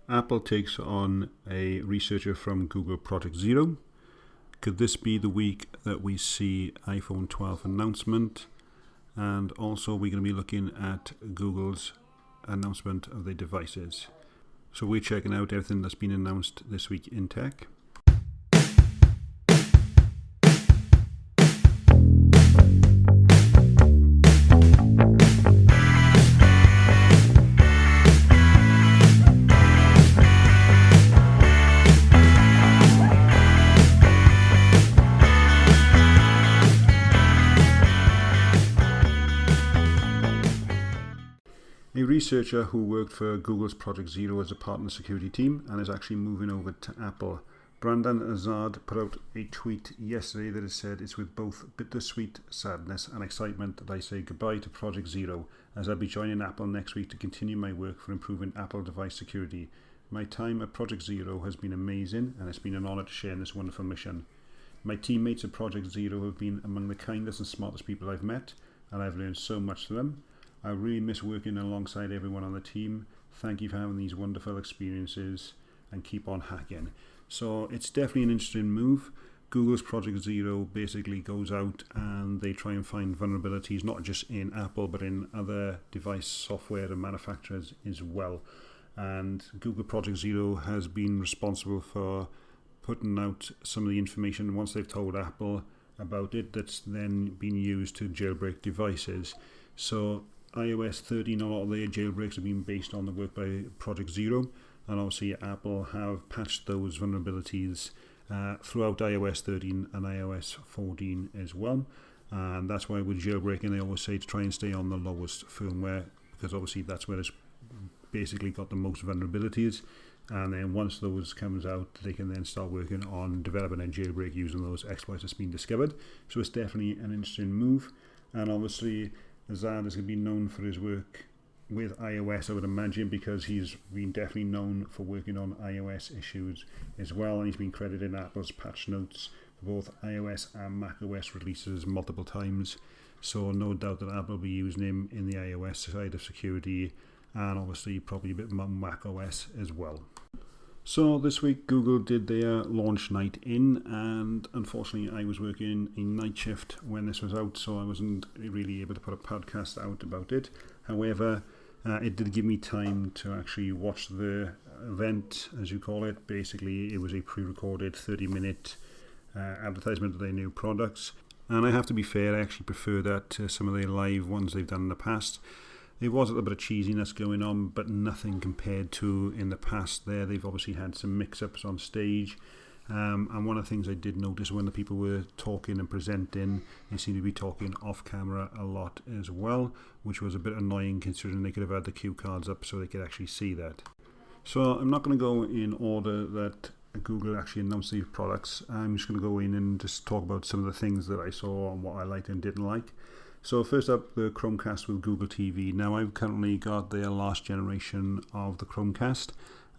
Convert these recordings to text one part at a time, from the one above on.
Apple takes on a researcher from Google Project Zero. Could this be the week that we see iPhone 12 announcement? And also we're going to be looking at Google's announcement of their devices. So we're checking out everything that's been announced this week in tech. A researcher who worked for Google's Project Zero as a partner security team and is actually moving over to Apple. Brandon Azad put out a tweet yesterday that has said, "It's with both bittersweet sadness and excitement that I say goodbye to Project Zero, as I'll be joining Apple next week to continue my work for improving Apple device security. My time at Project Zero has been amazing, and it's been an honour to share in this wonderful mission. My teammates at Project Zero have been among the kindest and smartest people I've met, and I've learned so much from them. I really miss working alongside everyone on the team. Thank you for having these wonderful experiences and keep on hacking." So it's definitely an interesting move. Google's Project Zero basically goes out and they try and find vulnerabilities, not just in Apple, but in other device software and manufacturers as well. And Google Project Zero has been responsible for putting out some of the information once they've told Apple about it, that's then been used to jailbreak devices. So iOS 13, a lot of their jailbreaks have been based on the work by Project Zero, and obviously Apple have patched those vulnerabilities throughout iOS 13 and iOS 14 as well. And that's why with jailbreaking they always say to try and stay on the lowest firmware, because obviously that's where it's basically got the most vulnerabilities. And then once those comes out, they can then start working on developing a jailbreak using those exploits that's been discovered. So it's definitely an interesting move. And obviously Azad is going to be known for his work with iOS, I would imagine, because he's been definitely known for working on iOS issues as well, and he's been credited in Apple's patch notes for both iOS and macOS releases multiple times. So no doubt that Apple will be using him in the iOS side of security, and obviously probably a bit more macOS as well. So this week Google did their launch night in, and unfortunately I was working a night shift when this was out, so I wasn't really able to put a podcast out about it. However, it did give me time to actually watch the event, as you call it. Basically it was a pre-recorded 30-minute advertisement of their new products, and I have to be fair, I actually prefer that to some of the live ones they've done in the past. There was a little bit of cheesiness going on, but nothing compared to in the past there. They've obviously had some mix-ups on stage. And one of the things I did notice when the people were talking and presenting, they seemed to be talking off camera a lot as well, which was a bit annoying considering they could have had the cue cards up so they could actually see that. So I'm not going to go in order that Google actually announced these products. I'm just going to go in and just talk about some of the things that I saw and what I liked and didn't like. So first up, the Chromecast with Google TV. Now I've currently got their last generation of the Chromecast,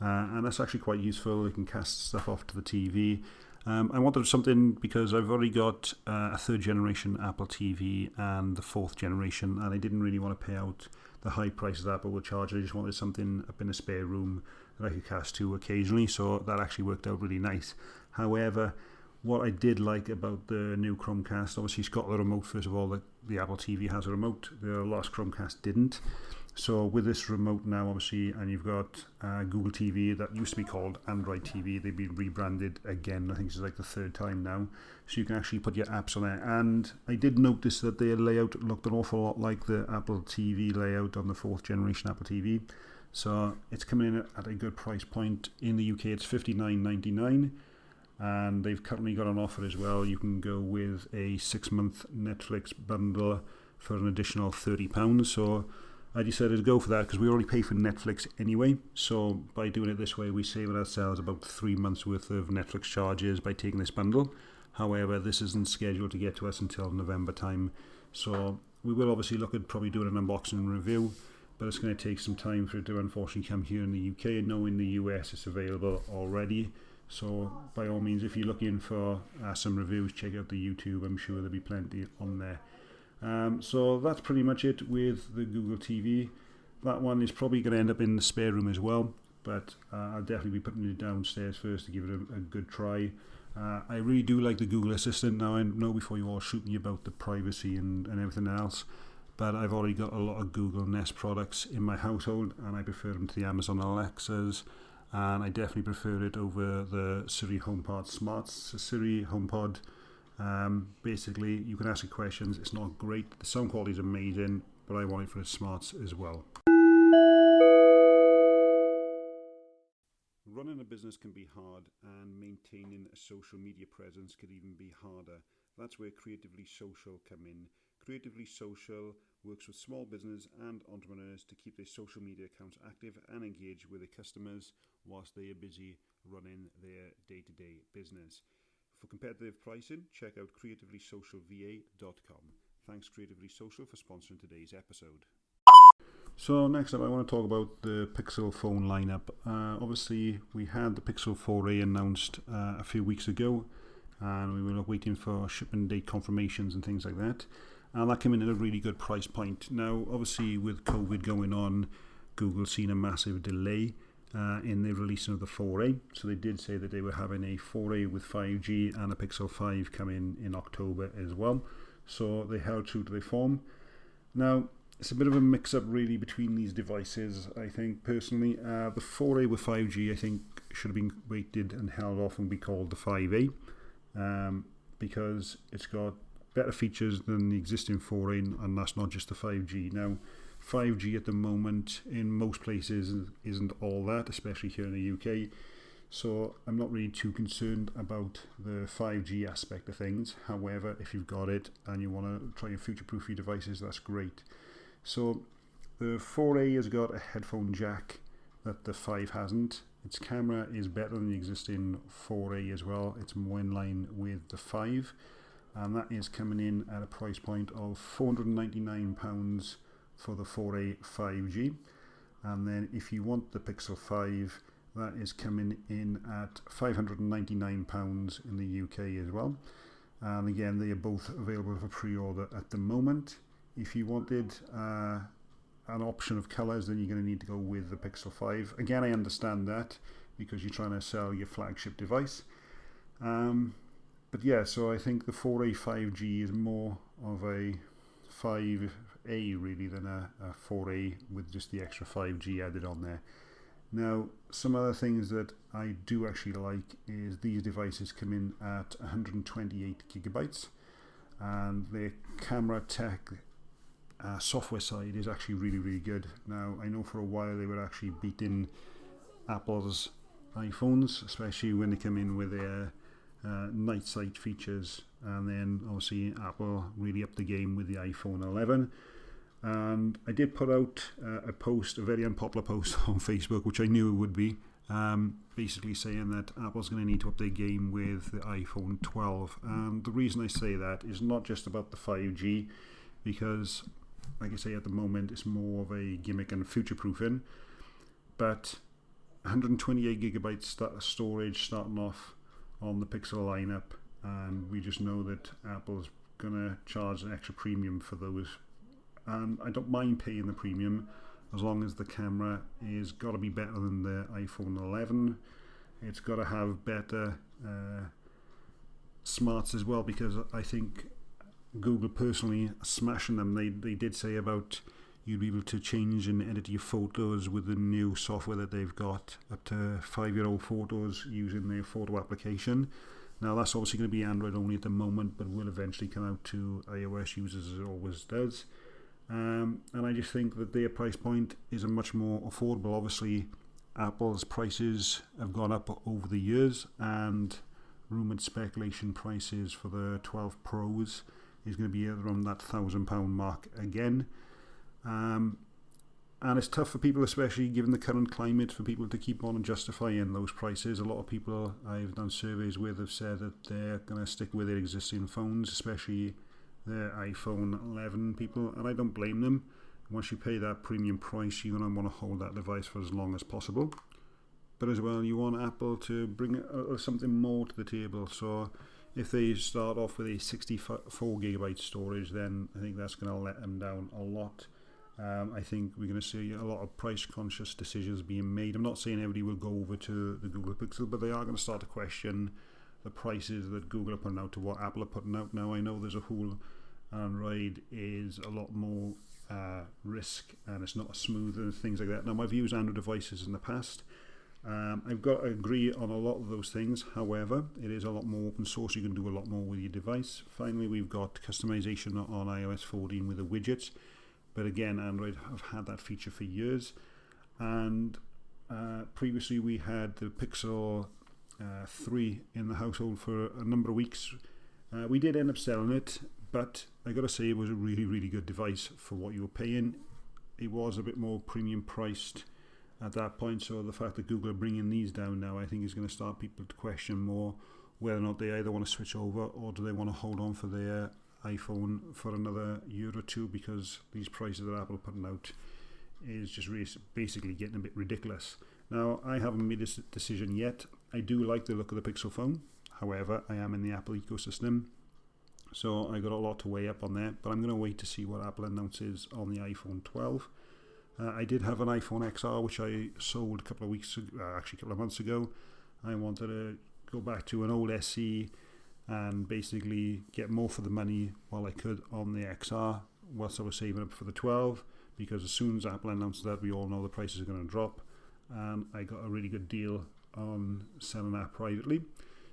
and that's actually quite useful. You can cast stuff off to the TV. I wanted something because I've already got a third generation Apple TV and the fourth generation, and I didn't really want to pay out the high prices Apple would charge. I just wanted something up in a spare room that I could cast to occasionally, so that actually worked out really nice. However, what I did like about the new Chromecast, obviously it's got the remote. First of all, the Apple TV has a remote. The last Chromecast didn't. So with this remote now, obviously, and you've got Google TV that used to be called Android TV. They've been rebranded again. I think it's like the third time now. So you can actually put your apps on there. And I did notice that their layout looked an awful lot like the Apple TV layout on the fourth generation Apple TV. So it's coming in at a good price point. In the UK, it's $59.99. And they've currently got an offer as well. You can go with a 6-month Netflix bundle for an additional £30. So I decided to go for that because we already pay for Netflix anyway. So by doing it this way, we save ourselves about 3 months worth of Netflix charges by taking this bundle. However, this isn't scheduled to get to us until November time. So we will obviously look at probably doing an unboxing and review, but it's going to take some time for it to unfortunately come here in the UK. I know in the US it's available already. So by all means, if you're looking for some reviews, check out the YouTube. I'm sure there'll be plenty on there. So that's pretty much it with the Google TV. That one is probably going to end up in the spare room as well. but I'll definitely be putting it downstairs first to give it a good try. I really do like the Google Assistant. Now, I know before you all shoot me about the privacy and everything else, but I've already got a lot of Google Nest products in my household, and I prefer them to the Amazon Alexas, and I definitely prefer it over the Siri HomePod Smarts. The Siri HomePod, basically, you can ask it questions. It's not great. The sound quality is amazing, but I want it for the smarts as well. Running a business can be hard, and maintaining a social media presence could even be harder. That's where Creatively Social come in. Creatively Social works with small business and entrepreneurs to keep their social media accounts active and engage with their customers whilst they are busy running their day-to-day business. For competitive pricing, check out creativelysocialva.com. Thanks Creatively Social for sponsoring today's episode. So next up I want to talk about the Pixel phone lineup. Obviously we had the Pixel 4a announced a few weeks ago, and we were waiting for shipment date confirmations and things like that, and that came in at a really good price point. Now obviously with COVID going on, Google's seen a massive delay in the releasing of the 4a, so they did say that they were having a 4a with 5G and a Pixel 5 come in October as well, so they held true to their form. Now it's a bit of a mix-up really between these devices, I think, personally. The 4a with 5G I think should have been waited and held off and be called the 5a, because it's got better features than the existing 4a, and that's not just the 5G. Now 5G at the moment in most places isn't all that, especially here in the UK, so I'm not really too concerned about the 5G aspect of things. However, if you've got it and you want to try and future-proof your devices, that's great. So the 4a has got a headphone jack that the 5 hasn't. Its camera is better than the existing 4a as well. It's more in line with the 5, and that is coming in at a price point of £499 for the 4a 5G. And then if you want the Pixel 5, that is coming in at £599 in the UK as well. And again, they are both available for pre-order at the moment. If you wanted an option of colours, then you're going to need to go with the Pixel 5. Again, I understand that because you're trying to sell your flagship device. But yeah, so I think the 4a 5G is more of a 5a really than a 4a with just the extra 5G added on there. Now, some other things that I do actually like is these devices come in at 128 gigabytes, and their camera tech software side is actually really good. Now I know for a while they were actually beating Apple's iPhones, especially when they come in with their night sight features, and then obviously Apple really upped the game with the iPhone 11. And I did put out a post, a very unpopular post on Facebook, which I knew it would be, basically saying that Apple's going to need to up their game with the iPhone 12. And the reason I say that is not just about the 5G, because like I say, at the moment it's more of a gimmick and future-proofing, but 128 gigabytes storage starting off on the Pixel lineup, and we just know that Apple's gonna charge an extra premium for those, and I don't mind paying the premium as long as the camera is got to be better than the iPhone 11. It's got to have better smarts as well, because I think Google personally smashing them. They did say about you'd be able to change and edit your photos with the new software that they've got, up to 5-year-old photos using their photo application. Now that's obviously going to be Android only at the moment, but will eventually come out to iOS users as it always does. And I just think that their price point is a much more affordable. Obviously Apple's prices have gone up over the years, and rumoured speculation prices for the 12 Pros is going to be around that £1,000 mark again. And it's tough for people, especially given the current climate, for people to keep on justifying those prices. A lot of people I've done surveys with have said that they're going to stick with their existing phones, especially their iPhone 11 people, and I don't blame them. Once you pay that premium price, you're going to want to hold that device for as long as possible. But as well, you want Apple to bring something more to the table. So if they start off with a 64 gigabyte storage, then I think that's going to let them down a lot. I think we're going to see a lot of price conscious decisions being made. I'm not saying everybody will go over to the Google Pixel, but they are going to start to question the prices that Google are putting out to what Apple are putting out. Now I know there's a whole Android is a lot more risk, and it's not as smooth and things like that. Now I've used Android devices in the past. I've got to agree on a lot of those things. However, it is a lot more open source. You can do a lot more with your device. Finally, we've got customization on iOS 14 with the widgets. But again, Android have had that feature for years. And previously we had the Pixel 3 in the household for a number of weeks. We did end up selling it, but I got to say it was a really, really good device for what you were paying. It was a bit more premium priced at that point, so the fact that Google are bringing these down now, I think is going to start people to question more whether or not they either want to switch over or do they want to hold on for their iPhone for another year or two, because these prices that Apple are putting out is just really basically getting a bit ridiculous. Now, I haven't made this decision yet. I do like the look of the Pixel phone. However, I am in the Apple ecosystem, so I got a lot to weigh up on there, but I'm going to wait to see what Apple announces on the iPhone 12. I did have an iPhone XR, which I sold a couple of weeks ago, actually a couple of months ago. I wanted to go back to an old SE and basically get more for the money while I could on the XR, whilst I was saving up for the 12, because as soon as Apple announces that, we all know the prices are going to drop, and I got a really good deal on selling that privately.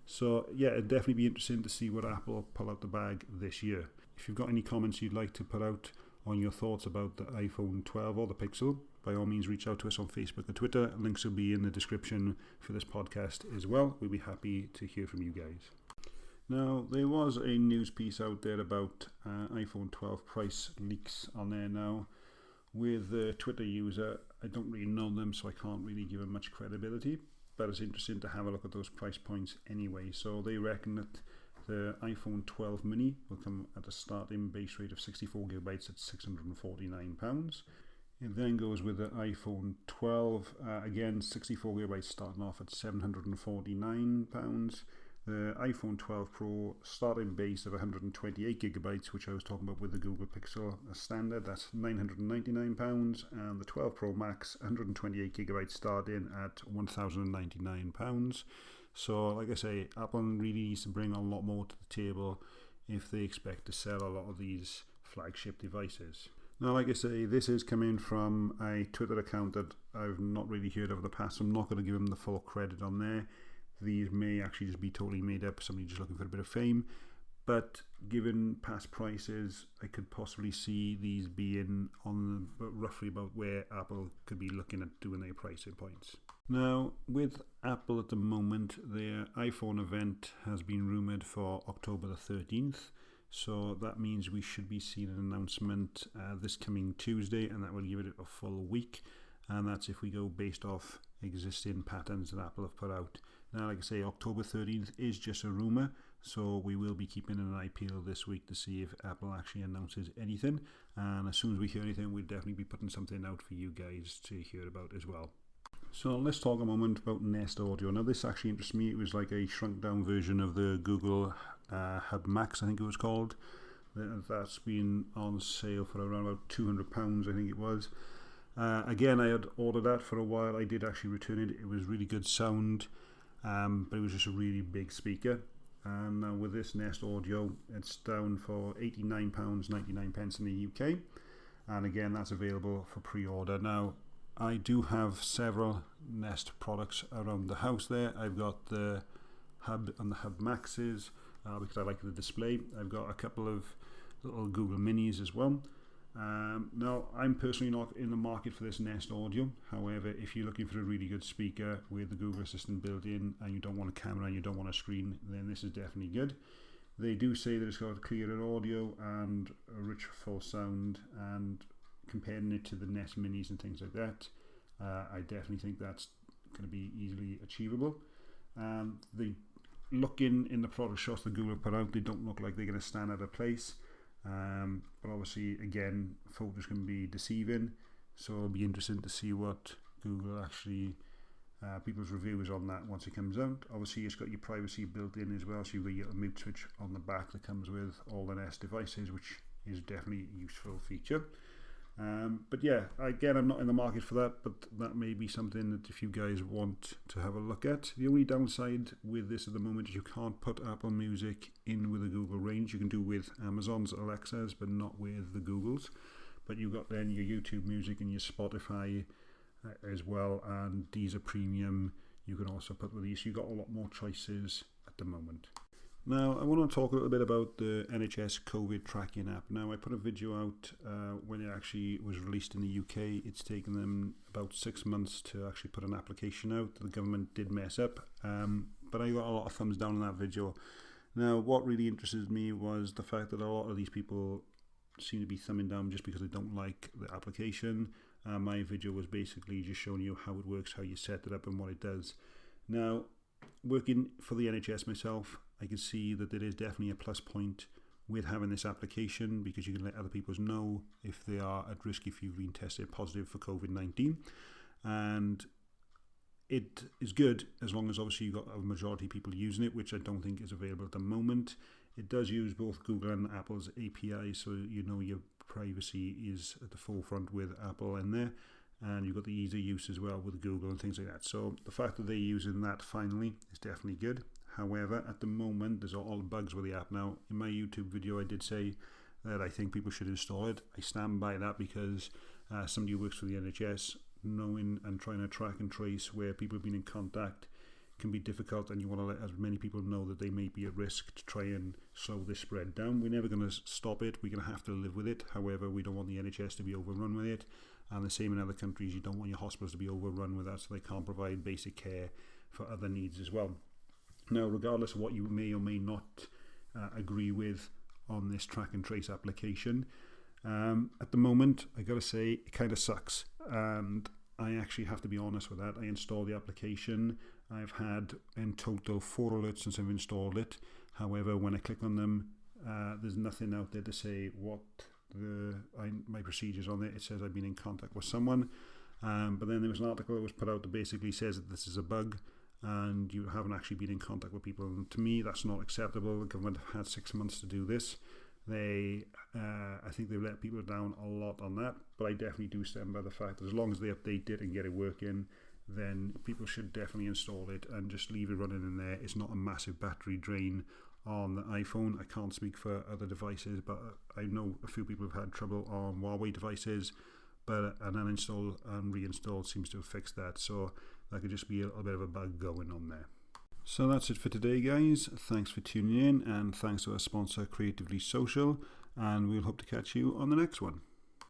So yeah, it'd definitely be interesting to see what Apple pull out the bag this year. If you've got any comments you'd like to put out on your thoughts about the iPhone 12 or the Pixel, by all means reach out to us on Facebook and Twitter. Links will be in the description for this podcast as well. We'll be happy to hear from you guys. Now, there was a news piece out there about iPhone 12 price leaks on there now. With the Twitter user, I don't really know them, so I can't really give them much credibility, but it's interesting to have a look at those price points anyway. So they reckon that the iPhone 12 mini will come at a starting base rate of 64 gigabytes at £649. It then goes with the iPhone 12, again 64 gigabytes starting off at £749. The iPhone 12 Pro starting base of 128 gigabytes, which I was talking about with the Google Pixel as standard, that's £999, and the 12 Pro Max 128 gigabytes starting at £1,099. So like I say, Apple really needs to bring a lot more to the table if they expect to sell a lot of these flagship devices. Now, like I say, this is coming from a Twitter account that I've not really heard of in the past. I'm not going to give them the full credit on there. These may actually just be totally made up, somebody just looking for a bit of fame. But given past prices, I could possibly see these being on roughly about where Apple could be looking at doing their pricing points. Now, with Apple at the moment, their iPhone event has been rumoured for October the 13th. So that means we should be seeing an announcement this coming Tuesday, and that will give it a full week. And that's if we go based off existing patterns that Apple have put out. Now, like I say, October 13th is just a rumour, so we will be keeping an eye peeled this week to see if Apple actually announces anything. And as soon as we hear anything, we'll definitely be putting something out for you guys to hear about as well. So let's talk a moment about Nest Audio. Now, this actually interests me. It was like a shrunk down version of the Google Hub Max, I think it was called. That's been on sale for around about £200, I think it was. Again, I had ordered that for a while. I did actually return it. It was really good sound, but it was just a really big speaker. And now with this Nest Audio, it's down for £89.99 in the UK. And again, that's available for pre-order. Now, I do have several Nest products around the house there. I've got the Hub and the Hub Maxes because I like the display. I've got a couple of little Google Minis as well. Now, I'm personally not in the market for this Nest Audio. However, if you're looking for a really good speaker with the Google Assistant built in and you don't want a camera and you don't want a screen, then this is definitely good. They do say that it's got clearer audio and a rich full sound, and comparing it to the Nest Minis and things like that, I definitely think that's going to be easily achievable. They look in the product shots that Google put out, they don't look like they're going to stand out of place. But obviously, again, photos can be deceiving, so it'll be interesting to see what Google actually, people's reviews on that once it comes out. Obviously, it's got your privacy built in as well, so you've got your mute switch on the back that comes with all the Nest devices, which is definitely a useful feature. But yeah, again, I'm not in the market for that, but that may be something that if you guys want to have a look at. The only downside with this at the moment is you can't put Apple Music in with the Google range. You can do with Amazon's Alexas, but not with the Google's. But you've got then your YouTube Music and your Spotify as well, and Deezer Premium you can also put with these. So you've got a lot more choices at the moment. Now, I want to talk a little bit about the NHS COVID tracking app. Now, I put a video out when it actually was released in the UK. It's taken them about 6 months to actually put an application out. The government did mess up, but I got a lot of thumbs down on that video. Now, what really interested me was the fact that a lot of these people seem to be thumbing down just because they don't like the application. My video was basically just showing you how it works, how you set it up and what it does. Now, working for the NHS myself, I can see that there is definitely a plus point with having this application, because you can let other people know if they are at risk if you've been tested positive for COVID-19. And it is good as long as obviously you've got a majority of people using it, which I don't think is available at the moment. It does use both Google and Apple's API, so you know your privacy is at the forefront with Apple in there. And you've got the easy use as well with Google and things like that. So the fact that they're using that finally is definitely good. However, at the moment, there's all bugs with the app. Now, in my YouTube video, I did say that I think people should install it. I stand by that because somebody who works for the NHS, knowing and trying to track and trace where people have been in contact can be difficult, and you want to let as many people know that they may be at risk to try and slow this spread down. We're never going to stop it. We're going to have to live with it. However, we don't want the NHS to be overrun with it. And the same in other countries. You don't want your hospitals to be overrun with that, so they can't provide basic care for other needs as well. Now, regardless of what you may or may not agree with on this track and trace application, at the moment, I got to say, it kind of sucks. And I actually have to be honest with that. I installed the application. I've had in total 4 alerts since I've installed it. However, when I click on them, there's nothing out there to say what my procedures on it. It says I've been in contact with someone. But then there was an article that was put out that basically says that this is a bug and you haven't actually been in contact with people. And to me, that's not acceptable. The government have had 6 months to do this. I think they've let people down a lot on that, but I definitely do stand by the fact that as long as they update it and get it working, then people should definitely install it and just leave it running in there. It's not a massive battery drain on the iPhone. I can't speak for other devices, but I know a few people have had trouble on Huawei devices, but an uninstall and reinstall seems to have fixed that. So that could just be a little bit of a bug going on there. So that's it for today, guys. Thanks for tuning in, and thanks to our sponsor, Creatively Social, and we'll hope to catch you on the next one.